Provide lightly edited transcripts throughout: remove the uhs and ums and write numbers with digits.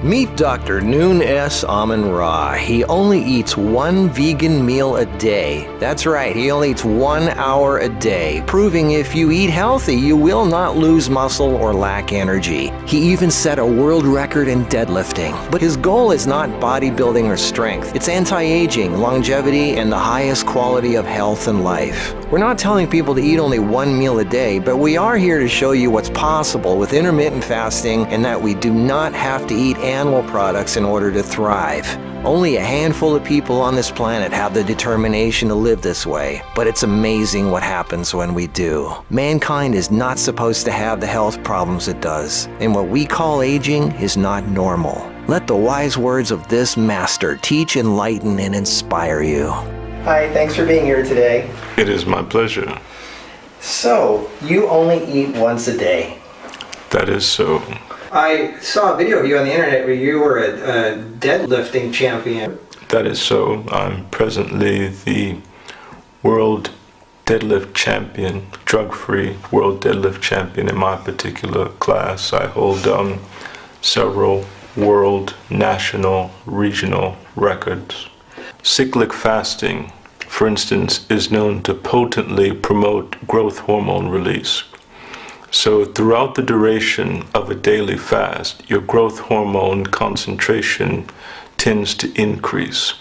Meet Dr. Noon S. Amun-Ra. He only eats one vegan meal a day. That's right, he only eats 1 hour a day, proving if you eat healthy, you will not lose muscle or lack energy. He even set a world record in deadlifting. But his goal is not bodybuilding or strength. It's anti-aging, longevity, and the highest quality of health and life. We're not telling people to eat only one meal a day, but we are here to show you what's possible with intermittent fasting and that we do not have to eat animal products in order to thrive. Only a handful of people on this planet have the determination to live this way, but it's amazing what happens when we do. Mankind is not supposed to have the health problems it does, and what we call aging is not normal. Let the wise words of this master teach, enlighten, and inspire you. Hi, thanks for being here today. It is my pleasure. So, you only eat once a day. That is so. I saw a video of you on the internet where you were a deadlifting champion. That is so. I'm presently the world deadlift champion, drug-free world deadlift champion in my particular class. I hold several world, national, regional records. Cyclic fasting, for instance, is known to potently promote growth hormone release. So throughout the duration of a daily fast, your growth hormone concentration tends to increase.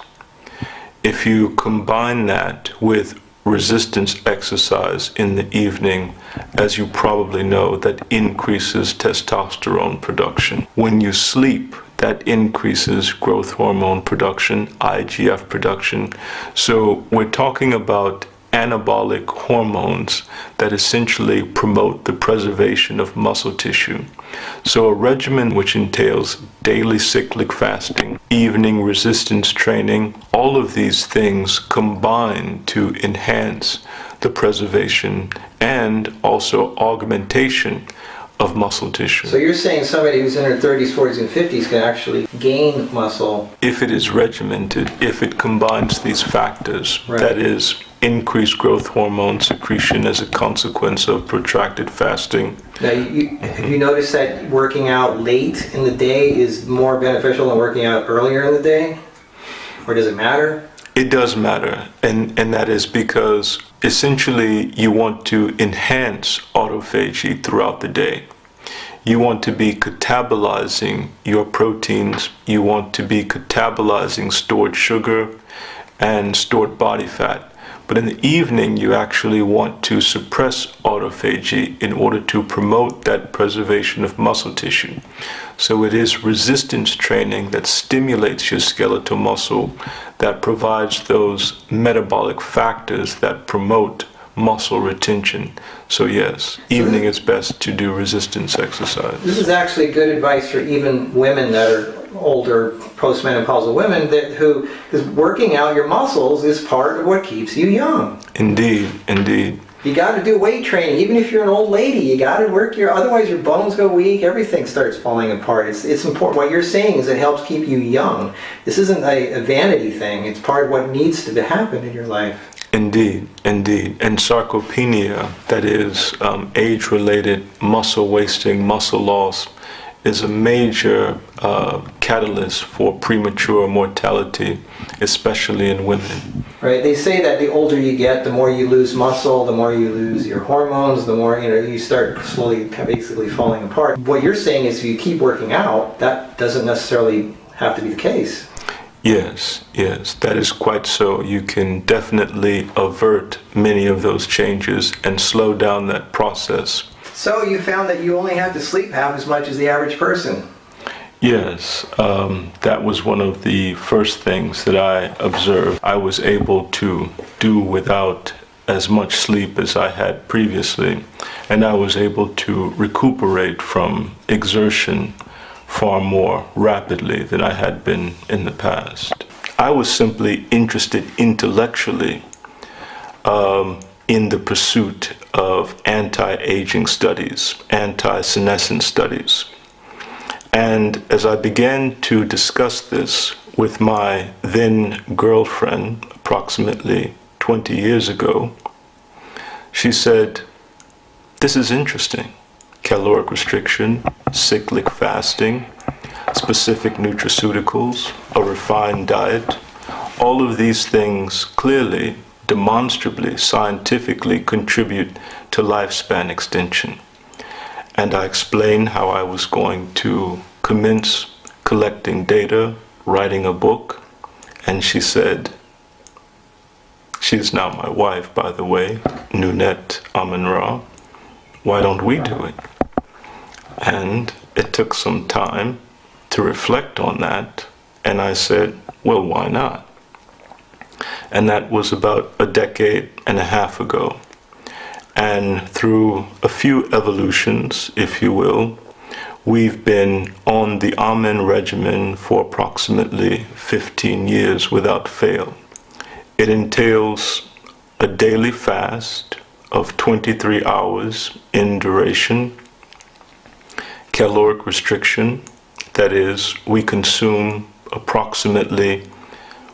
If you combine that with resistance exercise in the evening, as you probably know, that increases testosterone production. When you sleep, that increases growth hormone production, IGF production. So we're talking about anabolic hormones that essentially promote the preservation of muscle tissue. So a regimen which entails daily cyclic fasting, evening resistance training, all of these things combine to enhance the preservation and also augmentation of muscle tissue. So you're saying somebody who's in their 30s, 40s, and 50s can actually gain muscle? If it is regimented, if it combines these factors, right. That is increased growth hormone secretion as a consequence of protracted fasting. Now, have you noticed that working out late in the day is more beneficial than working out earlier in the day? Or does it matter? It does matter, and that is because essentially you want to enhance autophagy throughout the day. You want to be catabolizing your proteins, you want to be catabolizing stored sugar and stored body fat. But in the evening, you actually want to suppress autophagy in order to promote that preservation of muscle tissue. So it is resistance training that stimulates your skeletal muscle, that provides those metabolic factors that promote muscle retention. So yes, evening is best to do resistance exercise. This is actually good advice for even women that are older, postmenopausal women, because working out your muscles is part of what keeps you young. Indeed, indeed. You got to do weight training. Even if you're an old lady, you got to work otherwise your bones go weak, everything starts falling apart. It's important. What you're saying is it helps keep you young. This isn't a vanity thing. It's part of what needs to happen in your life. Indeed, indeed. And sarcopenia, that is age-related muscle wasting, muscle loss, is a major catalyst for premature mortality, especially in women. Right. They say that the older you get, the more you lose muscle, the more you lose your hormones, the more you start slowly, basically falling apart. What you're saying is, if you keep working out, that doesn't necessarily have to be the case. Yes, that is quite so. You can definitely avert many of those changes and slow down that process. So you found that you only have to sleep half as much as the average person. Yes, that was one of the first things that I observed. I was able to do without as much sleep as I had previously, and I was able to recuperate from exertion far more rapidly than I had been in the past. I was simply interested intellectually in the pursuit of anti-aging studies, anti-senescence studies. And as I began to discuss this with my then girlfriend, approximately 20 years ago, she said, "This is interesting. Caloric restriction, cyclic fasting, specific nutraceuticals, a refined diet. All of these things clearly, demonstrably, scientifically contribute to lifespan extension. And I explained how I was going to commence collecting data, writing a book, and she said, she's now my wife, by the way, Nunet Amun-Ra, why don't we do it? And it took some time to reflect on that, and I said, well, why not? And that was about a decade and a half ago. And through a few evolutions, if you will, we've been on the Amen regimen for approximately 15 years without fail. It entails a daily fast of 23 hours in duration, caloric restriction, that is, we consume approximately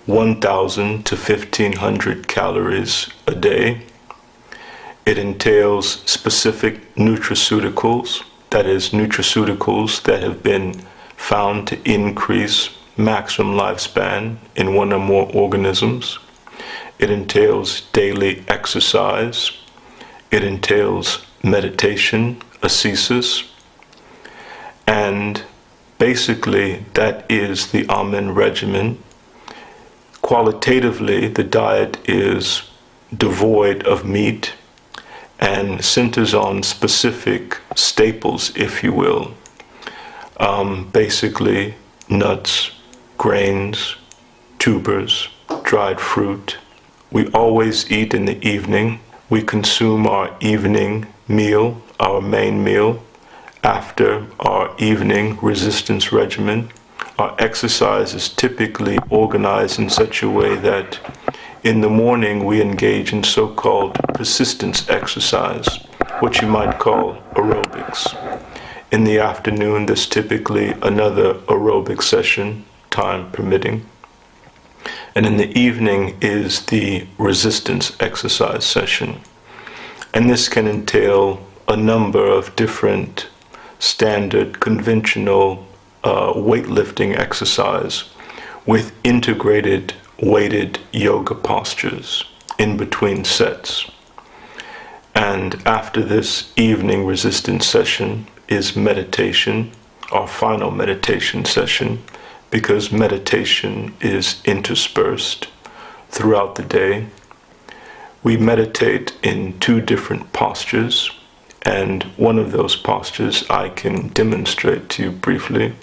1,000 to 1,500 calories a day. It entails specific nutraceuticals, that is, nutraceuticals that have been found to increase maximum lifespan in one or more organisms. It entails daily exercise. It entails meditation, ascesis, and basically that is the Amen regimen. Qualitatively, the diet is devoid of meat and centers on specific staples, if you will. Basically, nuts, grains, tubers, dried fruit. We always eat in the evening. We consume our evening meal, our main meal, after our evening resistance regimen. Our exercise is typically organized in such a way that in the morning we engage in so-called persistence exercise, what you might call aerobics. In the afternoon, there's typically another aerobic session, time permitting. And in the evening is the resistance exercise session. And this can entail a number of different standard, conventional weightlifting exercise with integrated weighted yoga postures in between sets. And after this evening resistance session is meditation, our final meditation session, because meditation is interspersed throughout the day. We meditate in two different postures, and one of those postures I can demonstrate to you briefly.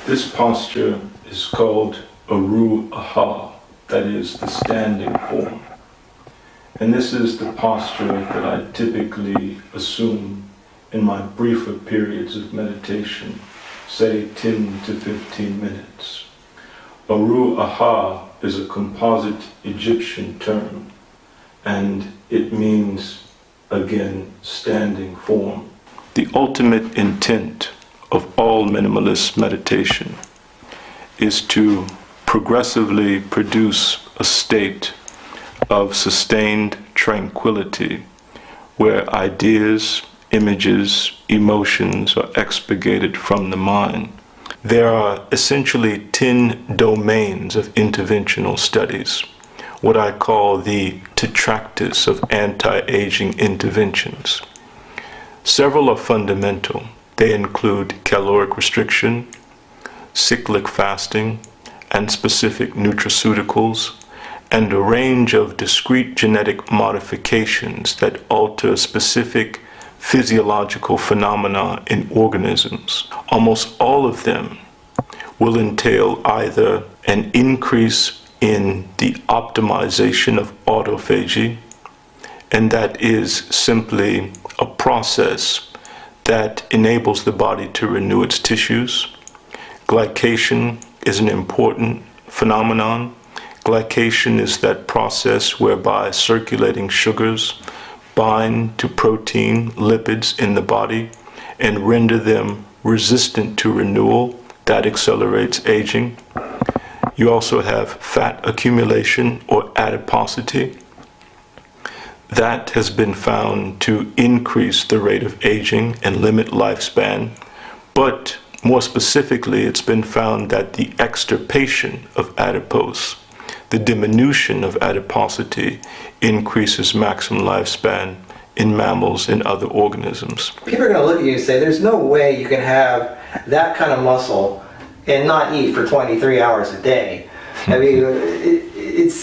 This posture is called Aru Aha, that is the standing form. And this is the posture that I typically assume in my briefer periods of meditation, say 10 to 15 minutes. Aru Aha is a composite Egyptian term, and it means, again, standing form. The ultimate intent of all minimalist meditation is to progressively produce a state of sustained tranquility where ideas, images, emotions are expurgated from the mind. There are essentially 10 domains of interventional studies, what I call the tetractys of anti-aging interventions. Several are fundamental. They include caloric restriction, cyclic fasting, and specific nutraceuticals, and a range of discrete genetic modifications that alter specific physiological phenomena in organisms. Almost all of them will entail either an increase in the optimization of autophagy, and that is simply a process that enables the body to renew its tissues. Glycation is an important phenomenon. Glycation is that process whereby circulating sugars bind to protein, lipids in the body and render them resistant to renewal, that accelerates aging. You also have fat accumulation or adiposity. That has been found to increase the rate of aging and limit lifespan. But more specifically, it's been found that the extirpation of adipose, the diminution of adiposity, increases maximum lifespan in mammals and other organisms. People are going to look at you and say, there's no way you can have that kind of muscle and not eat for 23 hours a day. I mean,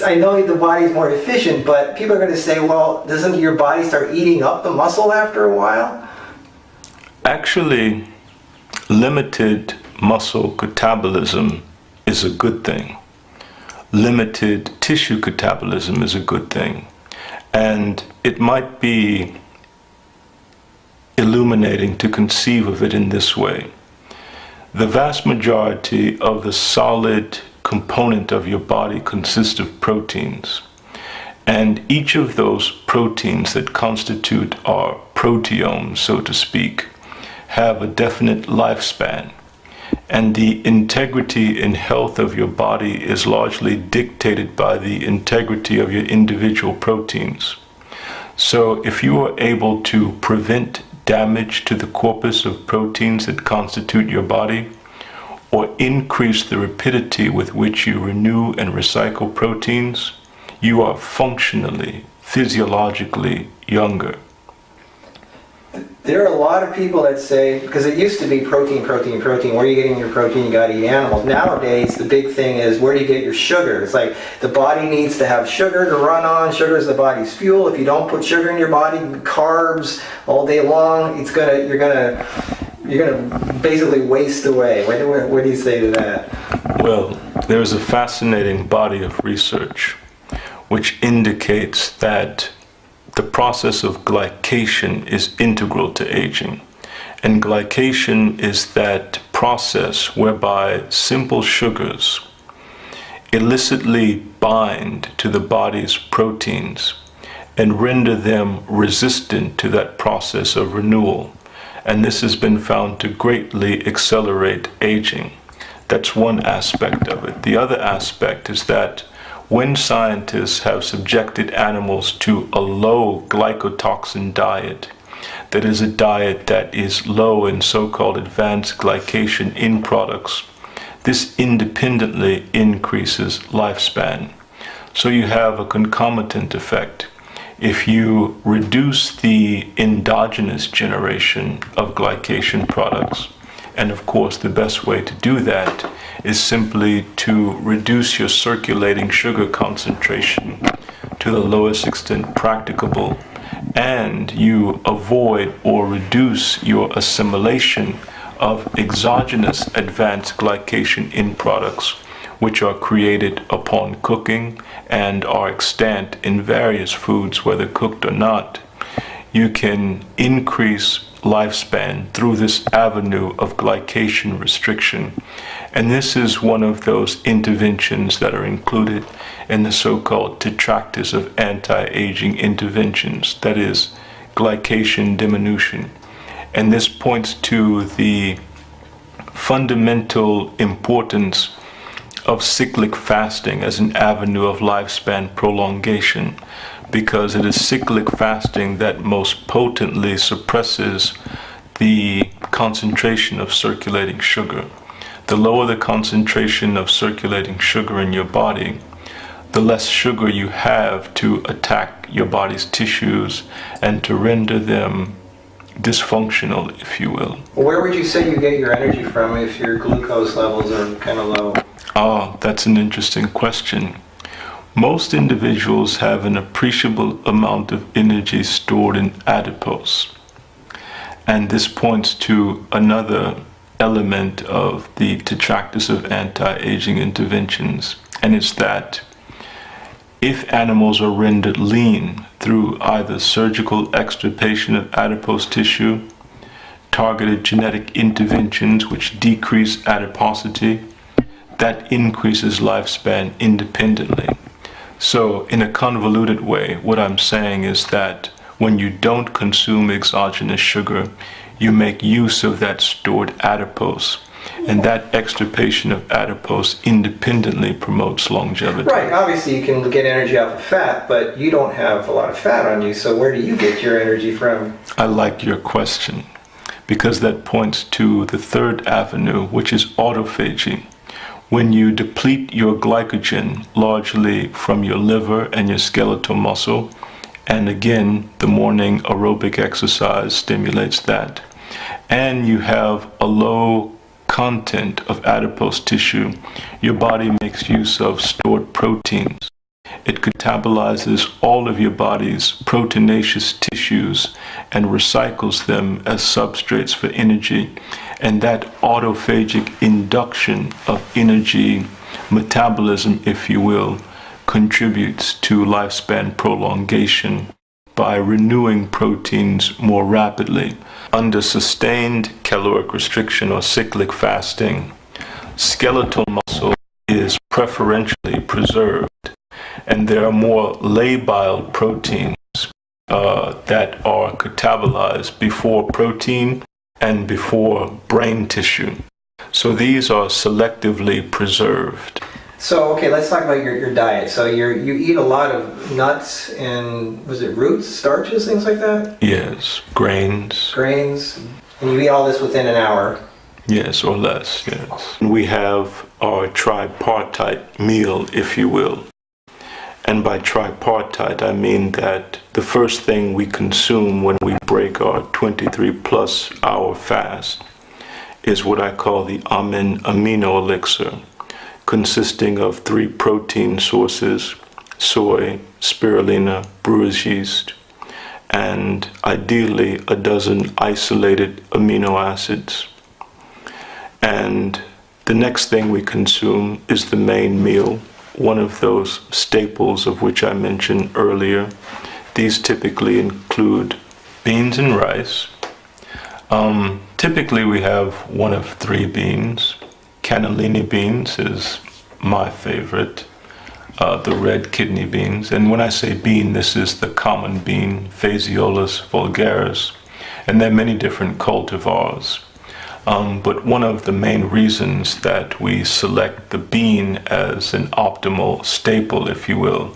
I know the body's more efficient, but people are going to say, well, doesn't your body start eating up the muscle after a while? Actually, limited muscle catabolism is a good thing. Limited tissue catabolism is a good thing. And it might be illuminating to conceive of it in this way. The vast majority of the solid component of your body consists of proteins. And each of those proteins that constitute our proteomes, so to speak, have a definite lifespan. And the integrity and health of your body is largely dictated by the integrity of your individual proteins. So if you are able to prevent damage to the corpus of proteins that constitute your body, or increase the rapidity with which you renew and recycle proteins, you are functionally, physiologically younger. There are a lot of people that say, because it used to be protein, protein, protein. Where are you getting your protein? You got to eat animals. Nowadays, the big thing is, where do you get your sugar? It's like the body needs to have sugar to run on. Sugar is the body's fuel. If you don't put sugar in your body, carbs all day long, you're gonna basically waste away. What do you say to that? Well, there is a fascinating body of research which indicates that the process of glycation is integral to aging. And glycation is that process whereby simple sugars illicitly bind to the body's proteins and render them resistant to that process of renewal. And this has been found to greatly accelerate aging. That's one aspect of it. The other aspect is that when scientists have subjected animals to a low glycotoxin diet, that is a diet that is low in so-called advanced glycation end products, this independently increases lifespan. So you have a concomitant effect. If you reduce the endogenous generation of glycation products, and of course the best way to do that is simply to reduce your circulating sugar concentration to the lowest extent practicable, and you avoid or reduce your assimilation of exogenous advanced glycation end products, which are created upon cooking and are extant in various foods, whether cooked or not, you can increase lifespan through this avenue of glycation restriction. And this is one of those interventions that are included in the so-called tetractys of anti-aging interventions, that is, glycation diminution. And this points to the fundamental importance of cyclic fasting as an avenue of lifespan prolongation, because it is cyclic fasting that most potently suppresses the concentration of circulating sugar. The lower the concentration of circulating sugar in your body, the less sugar you have to attack your body's tissues and to render them dysfunctional, if you will. Where would you say you get your energy from if your glucose levels are kind of low? That's an interesting question. Most individuals have an appreciable amount of energy stored in adipose. And this points to another element of the tetractys of anti-aging interventions, and it's that if animals are rendered lean through either surgical extirpation of adipose tissue, targeted genetic interventions which decrease adiposity, that increases lifespan independently. So in a convoluted way, what I'm saying is that when you don't consume exogenous sugar, you make use of that stored adipose And that extirpation of adipose independently promotes longevity. Right, obviously you can get energy off of fat, but you don't have a lot of fat on you, so where do you get your energy from? I like your question, because that points to the third avenue, which is autophagy. When you deplete your glycogen largely from your liver and your skeletal muscle, and again, the morning aerobic exercise stimulates that, and you have a low content of adipose tissue, your body makes use of stored proteins. It catabolizes all of your body's proteinaceous tissues and recycles them as substrates for energy. And that autophagic induction of energy metabolism, if you will, contributes to lifespan prolongation by renewing proteins more rapidly. Under sustained caloric restriction or cyclic fasting, skeletal muscle is preferentially preserved, and there are more labile proteins that are catabolized before protein and before brain tissue. So these are selectively preserved. So, okay, let's talk about your diet. So you eat a lot of nuts and, was it roots, starches, things like that? Yes, grains. Grains. And you eat all this within an hour? Yes, or less, yes. We have our tripartite meal, if you will. And by tripartite, I mean that the first thing we consume when we break our 23 plus hour fast is what I call the amino elixir, consisting of 3 protein sources: soy, spirulina, brewer's yeast, and ideally a dozen isolated amino acids. And the next thing we consume is the main meal, one of those staples of which I mentioned earlier. These typically include beans and rice. Typically we have one of 3 beans. Cannellini beans is my favorite, the red kidney beans. And when I say bean, this is the common bean, Phaseolus vulgaris. And there are many different cultivars. But one of the main reasons that we select the bean as an optimal staple, if you will,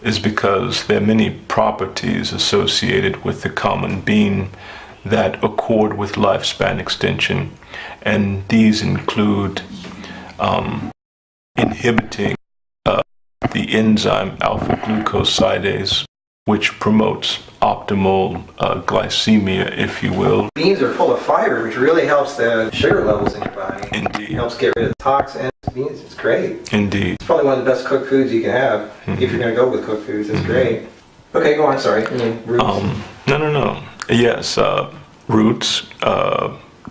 is because there are many properties associated with the common bean that accord with lifespan extension. And these include inhibiting the enzyme alpha-glucosidase, which promotes optimal glycemia, if you will. Beans are full of fiber, which really helps the sugar levels in your body. Indeed. It helps get rid of toxins. Beans, it's great. Indeed. It's probably one of the best cooked foods you can have. If you're going to go with cooked foods, it's great. Okay, go on, sorry. Roots. No. Yes, roots,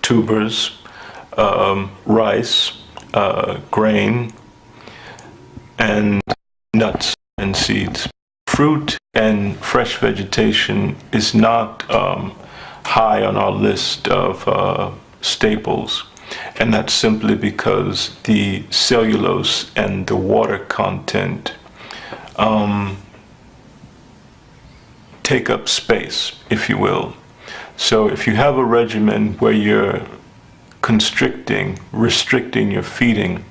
tubers, rice, grain, and nuts and seeds. Fruit and fresh vegetation is not high on our list of staples, and that's simply because the cellulose and the water content take up space, if you will. So if you have a regimen where you're restricting your feeding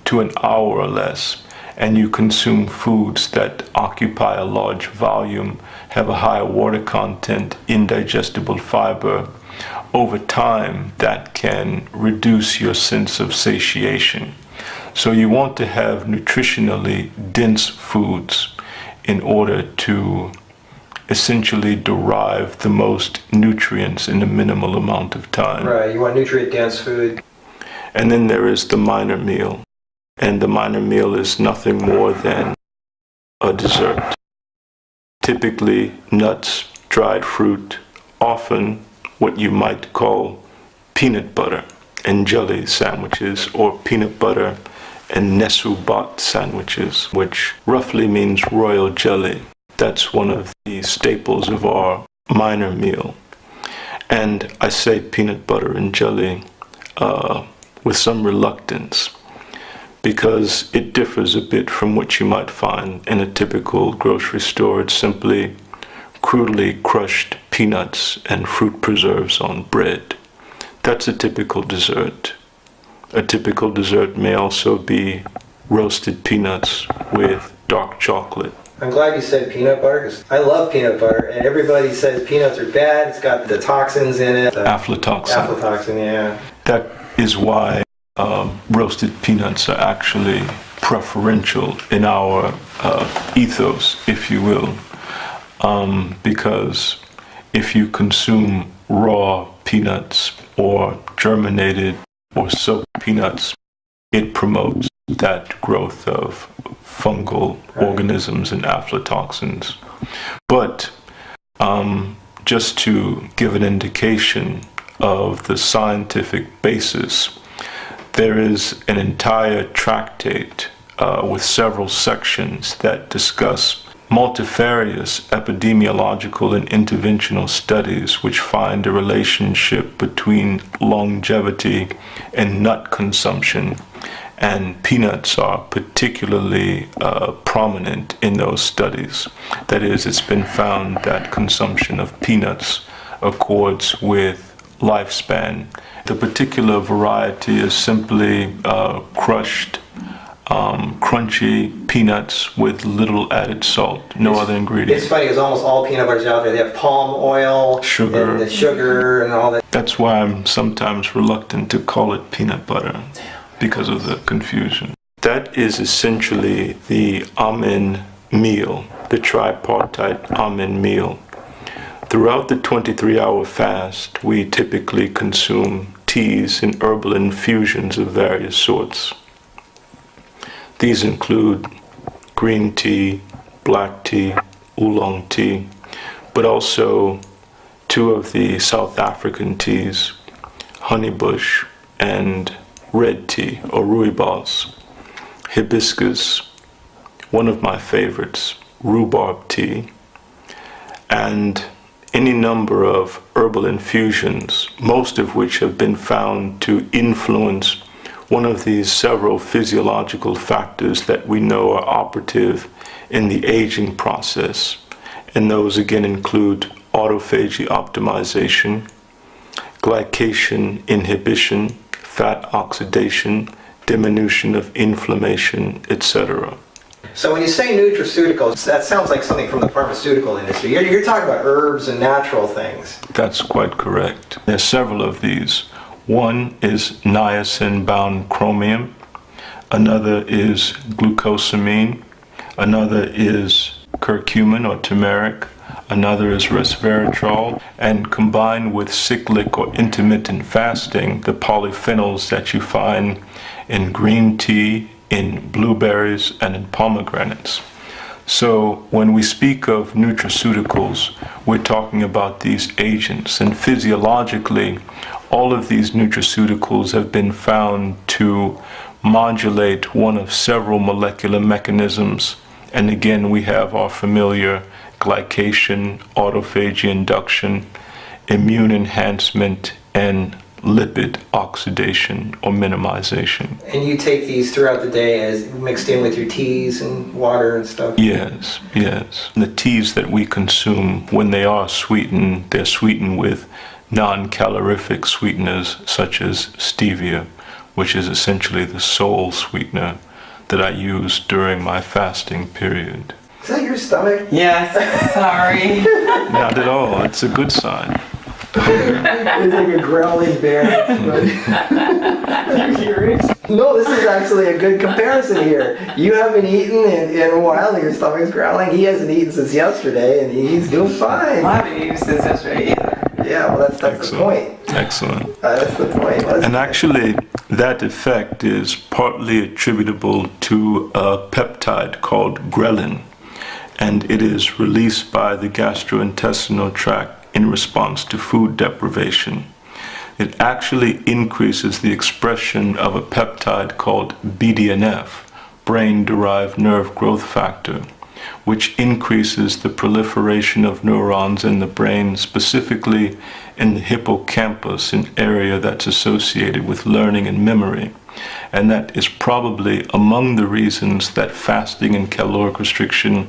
to an hour or less, and you consume foods that occupy a large volume, have a higher water content, indigestible fiber, over time that can reduce your sense of satiation. So you want to have nutritionally dense foods in order to essentially derive the most nutrients in a minimal amount of time. Right, you want nutrient-dense food. And then there is the minor meal. And the minor meal is nothing more than a dessert. Typically nuts, dried fruit, often what you might call peanut butter and jelly sandwiches, or peanut butter and nesubat sandwiches, which roughly means royal jelly. That's one of the staples of our minor meal. And I say peanut butter and jelly with some reluctance, because it differs a bit from what you might find in a typical grocery store. It's simply crudely crushed peanuts and fruit preserves on bread. That's a typical dessert. A typical dessert may also be roasted peanuts with dark chocolate. I'm glad you said peanut butter, because I love peanut butter, and everybody says peanuts are bad. It's got the toxins in it. Aflatoxin. Aflatoxin, yeah. That is why roasted peanuts are actually preferential in our ethos, if you will, because if you consume raw peanuts or germinated or soaked peanuts, it promotes that growth of fungal organisms and aflatoxins. But just to give an indication of the scientific basis, there is an entire tractate with several sections that discuss multifarious epidemiological and interventional studies which find a relationship between longevity and nut consumption, and peanuts are particularly prominent in those studies. That is, it's been found that consumption of peanuts accords with lifespan. The particular variety is simply crushed crunchy peanuts with little added salt, no other ingredients. It's funny because almost all peanut butters out there, they have palm oil, sugar, and the sugar and all that. That's why I'm sometimes reluctant to call it peanut butter, because of the confusion. That is essentially the Amen meal, the tripartite Amen meal. Throughout the 23-hour fast, we typically consume teas and herbal infusions of various sorts. These include green tea, black tea, oolong tea, but also two of the South African teas, honeybush and red tea or rooibos, hibiscus, one of my favorites, rhubarb tea, and any number of herbal infusions, most of which have been found to influence one of these several physiological factors that we know are operative in the aging process. And those again include autophagy optimization, glycation inhibition, fat oxidation, diminution of inflammation, etc. So when you say nutraceuticals, that sounds like something from the pharmaceutical industry. You're talking about herbs and natural things. That's quite correct. There are several of these. One is niacin-bound chromium, another is glucosamine, another is curcumin or turmeric, another is resveratrol, and combined with cyclic or intermittent fasting, the polyphenols that you find in green tea, in blueberries, and in pomegranates. So when we speak of nutraceuticals, we're talking about these agents, and physiologically, all of these nutraceuticals have been found to modulate one of several molecular mechanisms. And again, we have our familiar glycation, autophagy induction, immune enhancement, and lipid oxidation or minimization. And you take these throughout the day as mixed in with your teas and water and stuff? Yes, yes. The teas that we consume, when they are sweetened, they're sweetened with non-calorific sweeteners such as stevia, which is essentially the sole sweetener that I use during my fasting period. Is that your stomach? Yes, sorry. Not at all. It's a good sign. It's like a growling bear. You hear it? No, this is actually a good comparison here. You haven't eaten in a while and your stomach's growling. He hasn't eaten since yesterday and he's doing fine. I haven't eaten since yesterday either. Yeah, well that's the point. Excellent. That's the point. And actually, that effect is partly attributable to a peptide called ghrelin, and it is released by the gastrointestinal tract in response to food deprivation. It actually increases the expression of a peptide called BDNF, brain-derived nerve growth factor, which increases the proliferation of neurons in the brain, specifically in the hippocampus, an area that's associated with learning and memory. And that is probably among the reasons that fasting and caloric restriction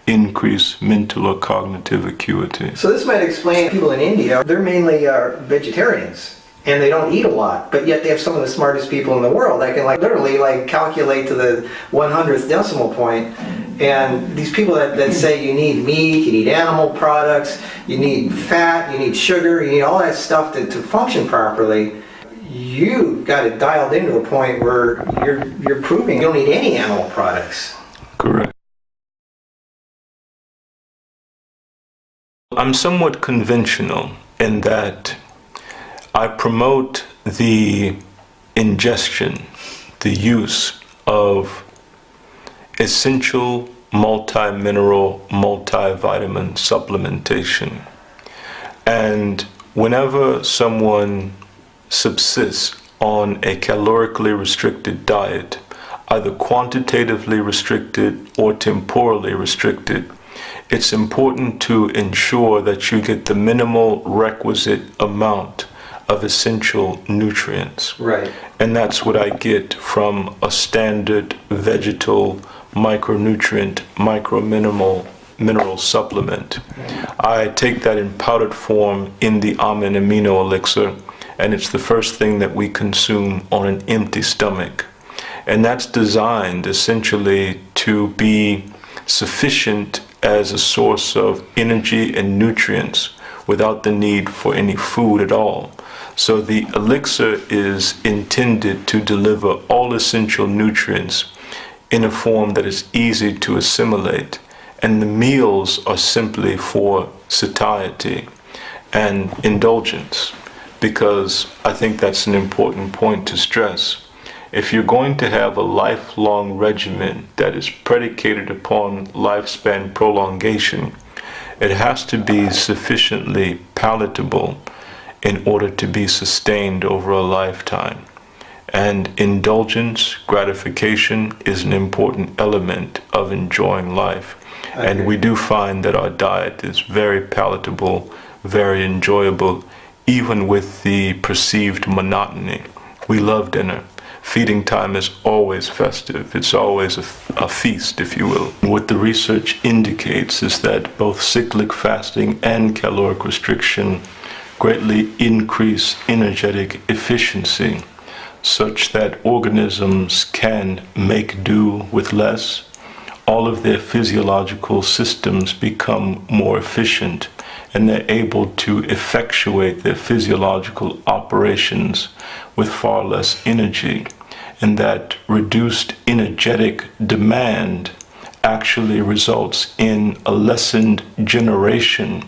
increase mental or cognitive acuity. So this might explain people in India, they're mainly vegetarians. and they don't eat a lot, but yet they have some of the smartest people in the world that can like literally like calculate to the 100th decimal point. And these people that say you need meat, you need animal products, you need fat, you need sugar, you need all that stuff to function properly, you got it dialed into a point where you're proving you don't need any animal products. Correct. I'm somewhat conventional in that I promote the ingestion, the use of essential multi-mineral, multivitamin supplementation. And whenever someone subsists on a calorically restricted diet, either quantitatively restricted or temporally restricted, it's important to ensure that you get the minimal requisite amount of essential nutrients. Right. And that's what I get from a standard vegetal micronutrient, mineral supplement. I take that in powdered form in the almond amino elixir, and it's the first thing that we consume on an empty stomach. And that's designed essentially to be sufficient as a source of energy and nutrients without the need for any food at all. So the elixir is intended to deliver all essential nutrients in a form that is easy to assimilate. And the meals are simply for satiety and indulgence, because I think that's an important point to stress. If you're going to have a lifelong regimen that is predicated upon lifespan prolongation, it has to be sufficiently palatable in order to be sustained over a lifetime. And indulgence, gratification, is an important element of enjoying life. And we do find that our diet is very palatable, very enjoyable, even with the perceived monotony. We love dinner. Feeding time is always festive. It's always a feast, if you will. What the research indicates is that both cyclic fasting and caloric restriction greatly increase energetic efficiency, such that organisms can make do with less. All of their physiological systems become more efficient, and they're able to effectuate their physiological operations with far less energy. And that reduced energetic demand actually results in a lessened generation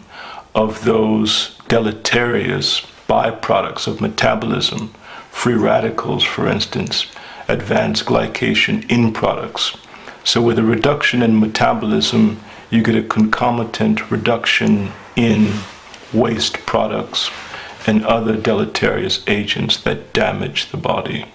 of those deleterious byproducts of metabolism, free radicals, for instance, advanced glycation end products. So with a reduction in metabolism, you get a concomitant reduction in waste products and other deleterious agents that damage the body.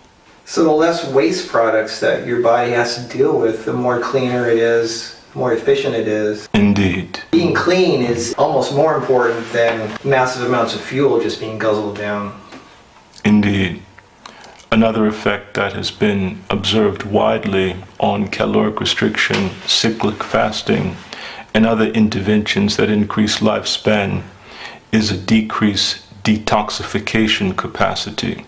So the less waste products that your body has to deal with, the more cleaner it is, the more efficient it is. Indeed. Being clean is almost more important than massive amounts of fuel just being guzzled down. Indeed. Another effect that has been observed widely on caloric restriction, cyclic fasting, and other interventions that increase lifespan is a decreased detoxification capacity,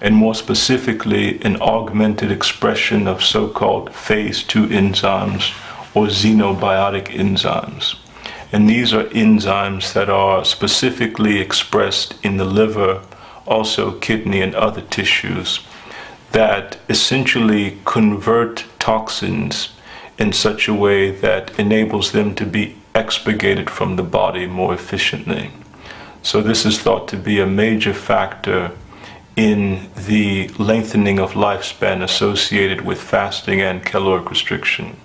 and more specifically an augmented expression of so-called phase 2 enzymes or xenobiotic enzymes. And these are enzymes that are specifically expressed in the liver, also kidney and other tissues, that essentially convert toxins in such a way that enables them to be expurgated from the body more efficiently. So this is thought to be a major factor in the lengthening of lifespan associated with fasting and caloric restriction.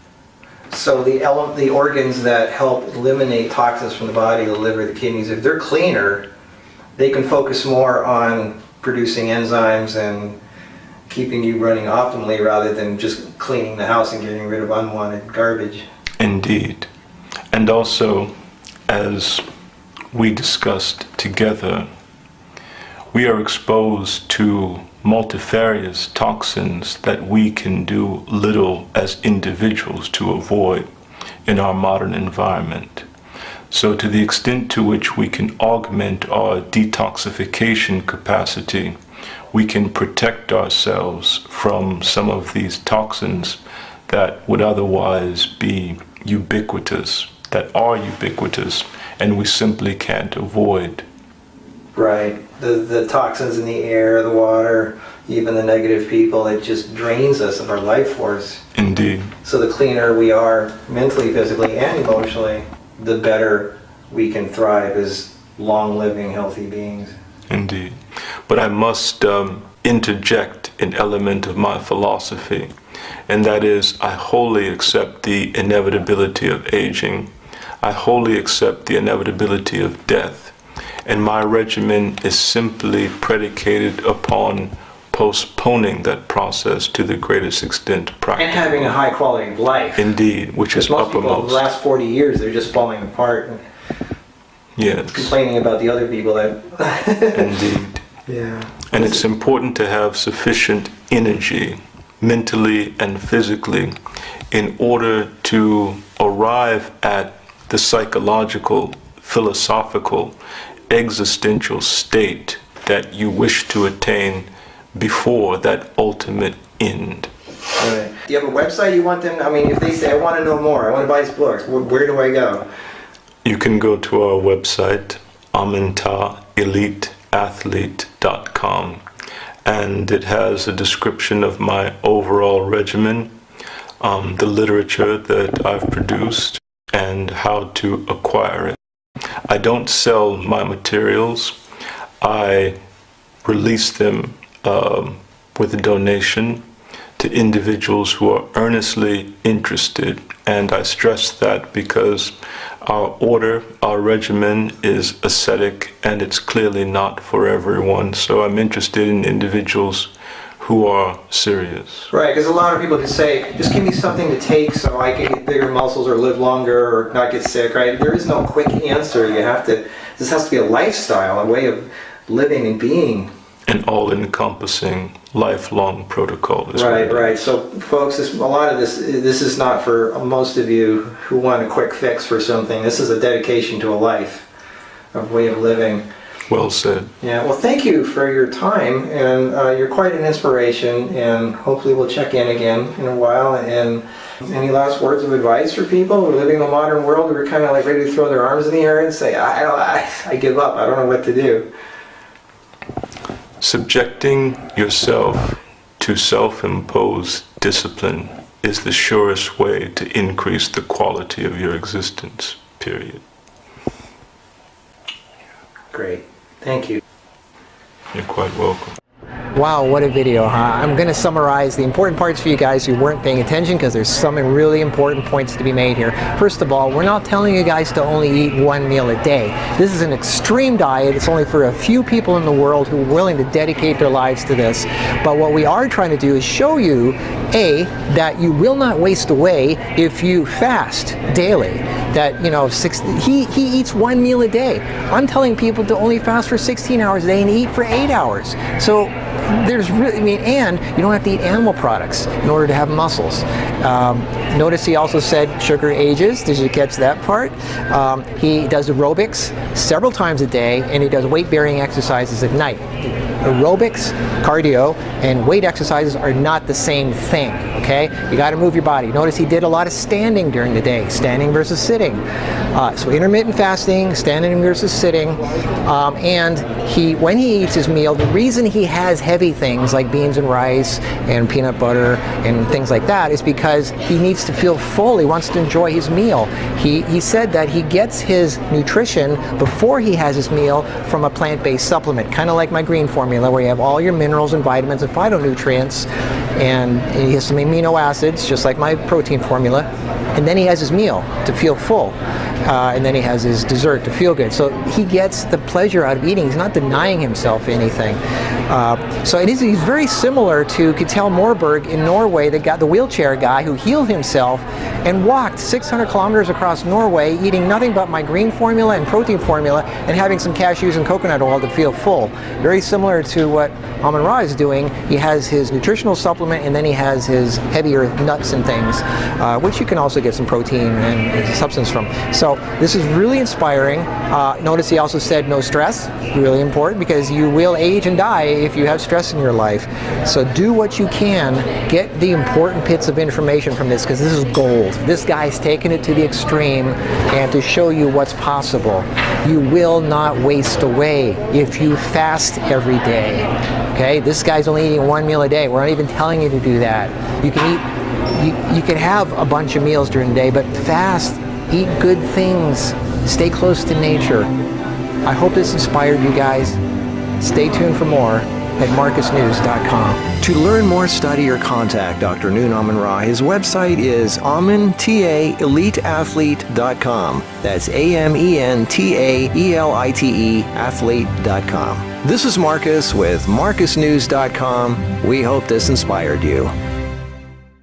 So the organs that help eliminate toxins from the body, the liver, the kidneys, if they're cleaner, they can focus more on producing enzymes and keeping you running optimally rather than just cleaning the house and getting rid of unwanted garbage. Indeed. And also, as we discussed together, we are exposed to multifarious toxins that we can do little as individuals to avoid in our modern environment. So to the extent to which we can augment our detoxification capacity, we can protect ourselves from some of these toxins that would otherwise be ubiquitous, that are ubiquitous, and we simply can't avoid. Right. The toxins in the air, the water, even the negative people, it just drains us of our life force. Indeed. So the cleaner we are mentally, physically, and emotionally, the better we can thrive as long-living, healthy beings. Indeed. But I must interject an element of my philosophy, and that is I wholly accept the inevitability of aging. I wholly accept the inevitability of death. And my regimen is simply predicated upon postponing that process to the greatest extent practical. And having a high quality of life. Indeed, which is most people, uppermost. the last 40 years, they're just falling apart and Yes. complaining about the other people that... Indeed. Yeah. And it's important to have sufficient energy, mentally and physically, in order to arrive at the psychological, philosophical, existential state that you wish to attain before that ultimate end. Right. Do you have a website you want them? I mean, if they say, I want to know more, I want to buy his books, where do I go? You can go to our website, amintaeliteathlete.com, and it has a description of my overall regimen, the literature that I've produced, and how to acquire it. I don't sell my materials. I release them with a donation to individuals who are earnestly interested. And I stress that because our order, our regimen is ascetic, and it's clearly not for everyone. So I'm interested in individuals who are serious. Right, because a lot of people just say, just give me something to take so I can get bigger muscles or live longer or not get sick, right? There is no quick answer. This has to be a lifestyle, a way of living and being. An all-encompassing, lifelong protocol. Right. So, folks, a lot of this is not for most of you who want a quick fix for something. This is a dedication to a life, a way of living. Well said. Yeah, well, thank you for your time, and you're quite an inspiration, and hopefully we'll check in again in a while. And any last words of advice for people who are living in the modern world who are kind of like ready to throw their arms in the air and say, I give up, I don't know what to do? Subjecting yourself to self-imposed discipline is the surest way to increase the quality of your existence, period. Great. Thank you. You're quite welcome. Wow, what a video, huh? I'm going to summarize the important parts for you guys who weren't paying attention, because there's some really important points to be made here. First of all, we're not telling you guys to only eat one meal a day. This is an extreme diet. It's only for a few people in the world who are willing to dedicate their lives to this. But what we are trying to do is show you, A, that you will not waste away if you fast daily. That, you know, he eats one meal a day. I'm telling people to only fast for 16 hours a day and eat for 8 hours. So there's really, and you don't have to eat animal products in order to have muscles. Notice he also said sugar ages. Did you catch that part? He does aerobics several times a day, and he does weight-bearing exercises at night. Aerobics, cardio, and weight exercises are not the same thing, okay? You got to move your body. Notice he did a lot of standing during the day, standing versus sitting. So intermittent fasting, standing versus sitting, and when he eats his meal, the reason he has heavy things like beans and rice and peanut butter and things like that is because he needs to feel full. He wants to enjoy his meal. He said that he gets his nutrition before he has his meal from a plant-based supplement, kind of like my green formula, where you have all your minerals and vitamins and phytonutrients, and he has some amino acids, just like my protein formula, and then he has his meal to feel full, and then he has his dessert to feel good. So he gets the pleasure out of eating. He's not denying himself anything. So he's very similar to Kjell Morberg in Norway, the wheelchair guy who healed himself and walked 600 kilometers across Norway, eating nothing but my green formula and protein formula, and having some cashews and coconut oil to feel full. Very similar to what Amin Ra is doing. He has his nutritional supplement, and then he has his heavier nuts and things, which you can also get some protein and substance from. So this is really inspiring. Notice he also said no stress, really important, because you will age and die if you have stress in your life. So do what you can, get the important bits of information from this, because this is gold. This guy's taken it to the extreme, and to show you what's possible. You will not waste away if you fast every day. Okay, this guy's only eating one meal a day. We're not even telling you to do that. You can eat, you can have a bunch of meals during the day, but fast, eat good things, stay close to nature. I hope this inspired you guys. Stay tuned for more at marcusnews.com. To learn more, study, or contact Dr. Noon Amin Ra, his website is AminTAEliteAthlete.com. That's AMENTAELITE athlete.com. This is Marcus with MarcusNews.com. We hope this inspired you.